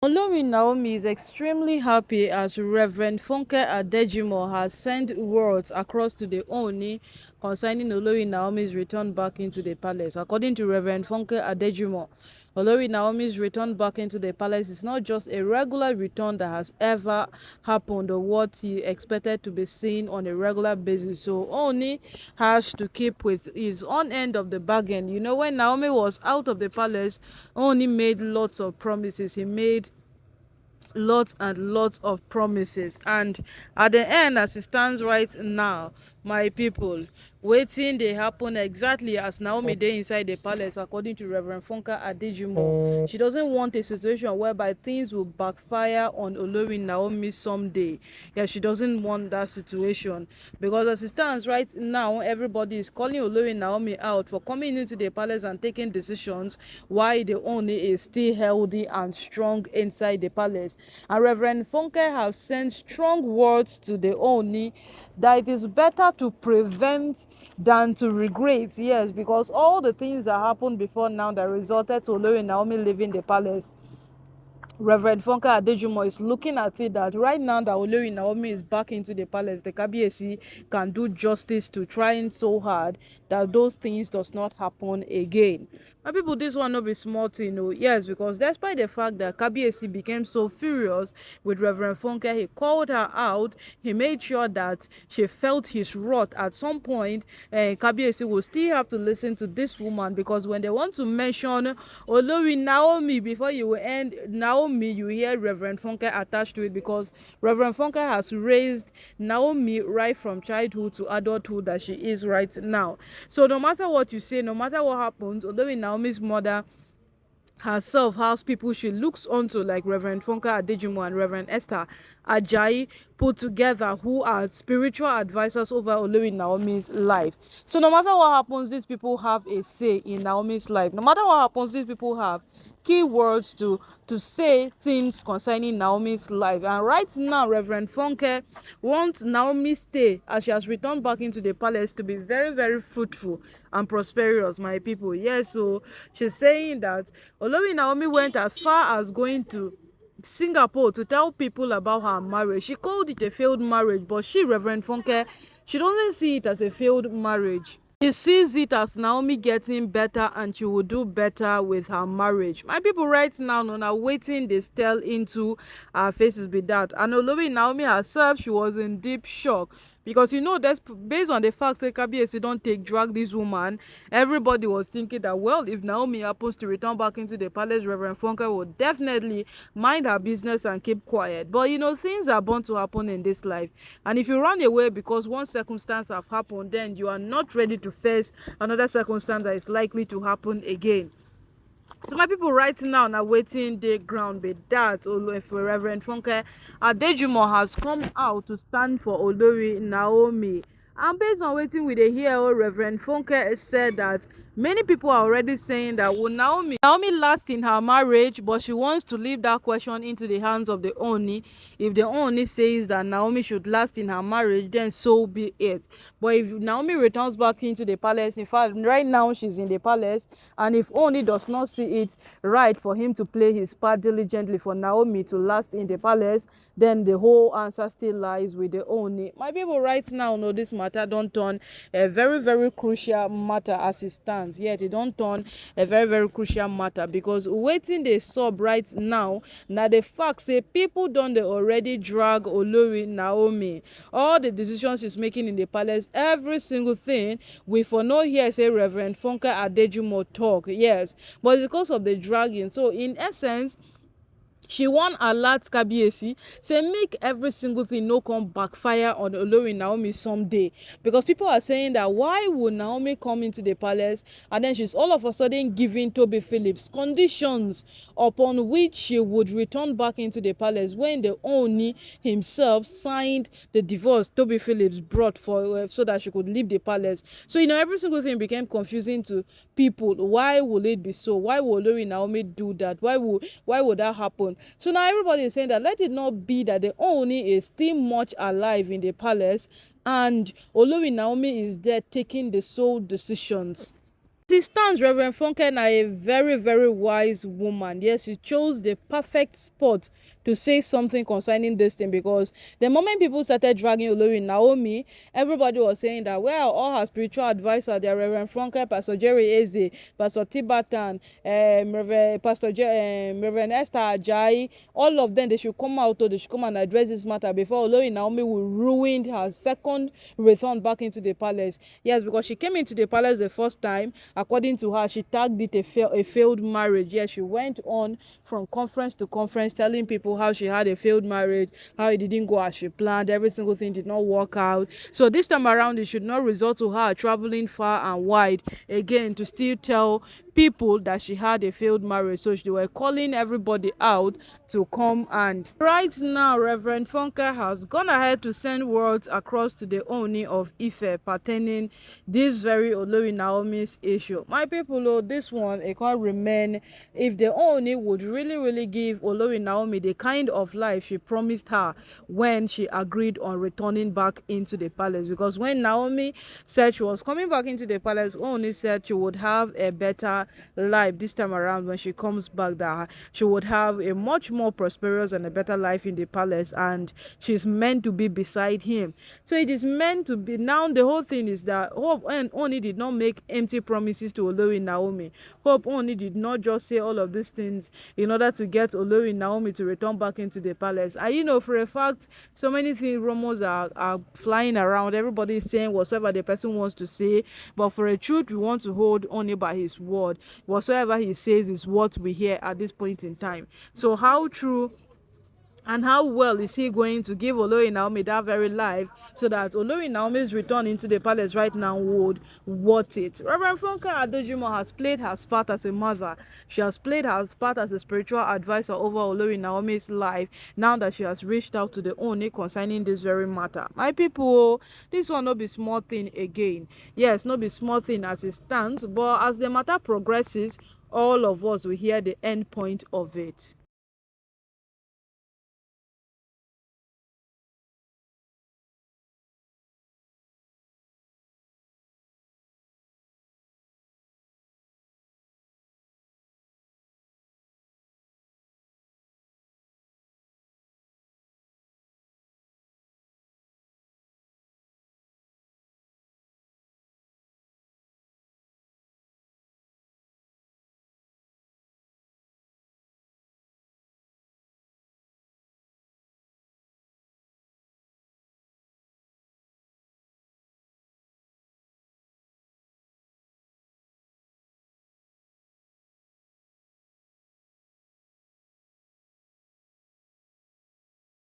Olori Naomi is extremely happy as Reverend Funke Adejumo has sent words across to the ooni concerning Olori Naomi's return back into the palace. According to Reverend Funke Adejumo, Olori Naomi's return back into the palace is not just a regular return that has ever happened or what he expected to be seen on a regular basis. So Ooni has to keep with his own end of the bargain. You know, when Naomi was out of the palace, Ooni made lots of promises. He made lots and lots of promises, and at the end, as it stands right now, my people, waiting they happen exactly as Naomi dey inside the palace. According to Reverend Funka Adejumo, she doesn't want a situation whereby things will backfire on Olori Naomi someday. Yeah, she doesn't want that situation, because as it stands right now, everybody is calling Olori Naomi out for coming into the palace and taking decisions while the Ooni is still healthy and strong inside the palace. And Reverend Funke have sent strong words to the Ooni that it is better to prevent than to regret. Yes, because all the things that happened before now that resulted to Olori Naomi leaving the palace, Reverend Funke Adejumo is looking at it that right now that Olori Naomi is back into the palace, the Kabiyesi can do justice to trying so hard that those things does not happen again. My people, this one no be small thing, oh yes, because despite the fact that Kabiyesi became so furious with Reverend Funke, he called her out. He made sure that she felt his wrath at some point. Kabiyesi will still have to listen to this woman, because when they want to mention Olori Naomi before you will end Naomi, you hear Reverend Funke attached to it, because Reverend Funke has raised Naomi right from childhood to adulthood that she is right now. So no matter what you say, no matter what happens, Olori Naomi's mother herself has people she looks onto, like Reverend Funke Adejumo and Reverend Esther Ajayi put together, who are spiritual advisors over Olori Naomi's life. So no matter what happens, these people have a say in Naomi's life. No matter what happens, these people have key words to say things concerning Naomi's life. And right now, Reverend Funke wants Naomi's stay as she has returned back into the palace to be very, very fruitful and prosperous, my people. Yes, so she's saying that Olori Naomi went as far as going to Singapore to tell people about her marriage. She called it a failed marriage, but she, Reverend Funke, she doesn't see it as a failed marriage. She sees it as Naomi getting better, and she will do better with her marriage. My people, right now, no, waiting they still into her faces be that. And Olori Naomi herself, she was in deep shock, because you know that's based on the fact that Kabiyesi don't take drag this woman. Everybody was thinking that, well, if Naomi happens to return back into the palace, Reverend Funke will definitely mind her business and keep quiet. But you know, things are bound to happen in this life, and if you run away because one circumstance have happened, then you are not ready to face another circumstance that is likely to happen again. So my people, right now waiting the ground be that if Reverend Funke Adejumo has come out to stand for Olori Naomi. And based on waiting with the hear, Reverend Funke said that many people are already saying that will Naomi last in her marriage, but she wants to leave that question into the hands of the Ooni. If the Ooni says that Naomi should last in her marriage, then so be it. But if Naomi returns back into the palace, in fact right now she's in the palace, and if Ooni does not see it right for him to play his part diligently for Naomi to last in the palace, then the whole answer still lies with the Ooni. My people, right now know this matter don't turn a very, very crucial matter as it stands. Yet it don't turn a very, very crucial matter, because waiting the sub right now the fact say people don't they already drag Olori Naomi. All the decisions she's making in the palace, every single thing, we for no hear say Reverend Funke Adejumo talk. Yes, but it's because of the dragging. So in essence, she wan alert Kabiyesi say make every single thing no come backfire on Olori Naomi someday, because people are saying that why would Naomi come into the palace and then she's all of a sudden giving Toby Phillips conditions upon which she would return back into the palace, when the Ooni himself signed the divorce Toby Phillips brought for so that she could leave the palace. So you know, every single thing became confusing to people. Why would it be so? Why would Olori Naomi do that? Why would that happen? So now everybody is saying that let it not be that the Ooni is still much alive in the palace and Olori Naomi is there taking the sole decisions. She stands, Reverend Funke na a very, very wise woman. Yes, she chose the perfect spot to say something concerning this thing, because the moment people started dragging Olori Naomi, everybody was saying that, well, all her spiritual advisors, they are Reverend Funke, Pastor Jerry Eze, Pastor Tibatan, Reverend Esther Ajayi, all of them, they should come out, or they should come and address this matter before Olori Naomi will ruin her second return back into the palace. Yes, because she came into the palace the first time. According to her, she tagged it a failed marriage. Yes, she went on from conference to conference telling people how she had a failed marriage, how it didn't go as she planned, every single thing did not work out. So this time around, it should not result to her traveling far and wide again to still tell people that she had a failed marriage. So they were calling everybody out to come. And right now, Reverend Funke has gone ahead to send words across to the ooni of Ife pertaining this very Olori Naomi's issue. My people, oh, this one, it can't remain. If the ooni would really give Olori Naomi the kind of life she promised her when she agreed on returning back into the palace, because when Naomi said she was coming back into the palace, ooni said she would have a better life this time around when she comes back, that she would have a much more prosperous and a better life in the palace, and she's meant to be beside him. So it is meant to be. Now the whole thing is that Hope and Ooni did not make empty promises to Olori Naomi. Hope Ooni did not just say all of these things in order to get Olori Naomi to return back into the palace. And for a fact, so many things, rumors are flying around. Everybody is saying whatsoever the person wants to say, but for a truth, we want to hold Ooni by his word. Whatsoever he says is what we hear at this point in time. So how true and how well is he going to give Olori Naomi that very life, so that Olori Naomi's return into the palace right now would worth it? Reverend Funke Adejumo has played her part as a mother. She has played her part as a spiritual advisor over Olori Naomi's life, now that she has reached out to the Ooni concerning this very matter. My people, this one no be small thing again. Yes, no be small thing as it stands, but as the matter progresses, all of us will hear the end point of it.